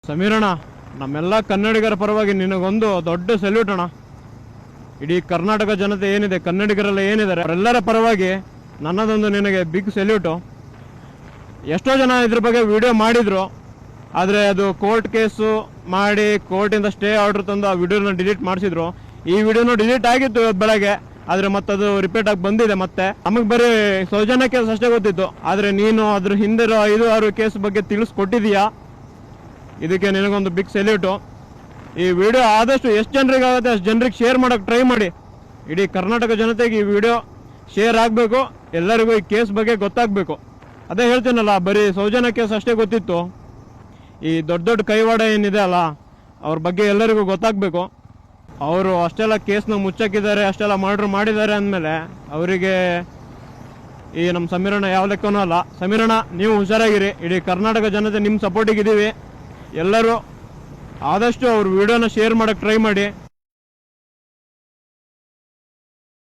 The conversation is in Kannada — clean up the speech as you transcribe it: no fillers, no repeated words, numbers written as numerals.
ಸಮೀರಣ್ಣ, ನಮ್ಮೆಲ್ಲ ಕನ್ನಡಿಗರ ಪರವಾಗಿ ನಿನಗೊಂದು ದೊಡ್ಡ ಸಲ್ಯೂಟ್ ಅಣ್ಣ. ಇಡೀ ಕರ್ನಾಟಕ ಜನತೆ ಏನಿದೆ, ಕನ್ನಡಿಗರೆಲ್ಲ ಏನಿದ್ದಾರೆ ಅವರೆಲ್ಲರ ಪರವಾಗಿ ನನ್ನದೊಂದು ನಿನಗೆ ಬಿಗ್ ಸಲ್ಯೂಟು. ಎಷ್ಟೋ ಜನ ಇದ್ರ ಬಗ್ಗೆ ವಿಡಿಯೋ ಮಾಡಿದ್ರು, ಆದರೆ ಅದು ಕೋರ್ಟ್ ಕೇಸು ಮಾಡಿ ಕೋರ್ಟಿಂದ ಸ್ಟೇ ಆರ್ಡರ್ ತಂದು ಆ ವಿಡಿಯೋನ ಡಿಲೀಟ್ ಮಾಡಿಸಿದ್ರು. ಈ ವಿಡಿಯೋನು ಡಿಲೀಟ್ ಆಗಿತ್ತು ಇವತ್ತು ಬೆಳಗ್ಗೆ, ಆದರೆ ಮತ್ತದು ರಿಪೀಟ್ ಆಗಿ ಬಂದಿದೆ. ಮತ್ತೆ ನಮಗೆ ಬರೀ ಸೌಜನ್ಯ ಕೇಸ್ ಅಷ್ಟೇ ಗೊತ್ತಿತ್ತು, ಆದರೆ ನೀನು ಅದ್ರ ಹಿಂದಿರೋ 5-6 ಕೇಸ್ ಬಗ್ಗೆ ತಿಳಿಸ್ಕೊಟ್ಟಿದೀಯಾ. ಇದಕ್ಕೆ ನಿನಗೊಂದು ಬಿಗ್ ಸಲ್ಯೂಟು. ಈ ವಿಡಿಯೋ ಆದಷ್ಟು ಎಷ್ಟು ಜನರಿಗೆ ಆಗುತ್ತೆ ಅಷ್ಟು ಜನರಿಗೆ ಶೇರ್ ಮಾಡೋಕ್ಕೆ ಟ್ರೈ ಮಾಡಿ. ಇಡೀ ಕರ್ನಾಟಕ ಜನತೆಗೆ ಈ ವಿಡಿಯೋ ಶೇರ್ ಆಗಬೇಕು, ಎಲ್ಲರಿಗೂ ಈ ಕೇಸ್ ಬಗ್ಗೆ ಗೊತ್ತಾಗಬೇಕು. ಅದೇ ಹೇಳ್ತೀನಲ್ಲ, ಬರೀ ಸೌಜನ್ಯ ಕೇಸ್ ಅಷ್ಟೇ ಗೊತ್ತಿತ್ತು. ಈ ದೊಡ್ಡ ದೊಡ್ಡ ಕೈವಾಡ ಏನಿದೆ ಅಲ್ಲ, ಅವ್ರ ಬಗ್ಗೆ ಎಲ್ಲರಿಗೂ ಗೊತ್ತಾಗಬೇಕು. ಅವರು ಅಷ್ಟೆಲ್ಲ ಕೇಸ್ನ ಮುಚ್ಚಕ್ಕಿದ್ದಾರೆ, ಅಷ್ಟೆಲ್ಲ ಮರ್ಡರ್ ಮಾಡಿದ್ದಾರೆ ಅಂದಮೇಲೆ ಅವರಿಗೆ ಈ ನಮ್ಮ ಸಮೀರಣ್ಣ ಯಾವ ಲೆಕ್ಕನೂ ಅಲ್ಲ. ಸಮೀರಣ್ಣ, ನೀವು ಹುಷಾರಾಗಿರಿ. ಇಡೀ ಕರ್ನಾಟಕ ಜನತೆ ನಿಮ್ಮ ಸಪೋರ್ಟಿಗೆ ಇದ್ದೀವಿ. ಎಲ್ಲರೂ ಆದಷ್ಟು ಅವ್ರ ವಿಡಿಯೋನ ಶೇರ್ ಮಾಡೋಕ್ಕೆ ಟ್ರೈ ಮಾಡಿ.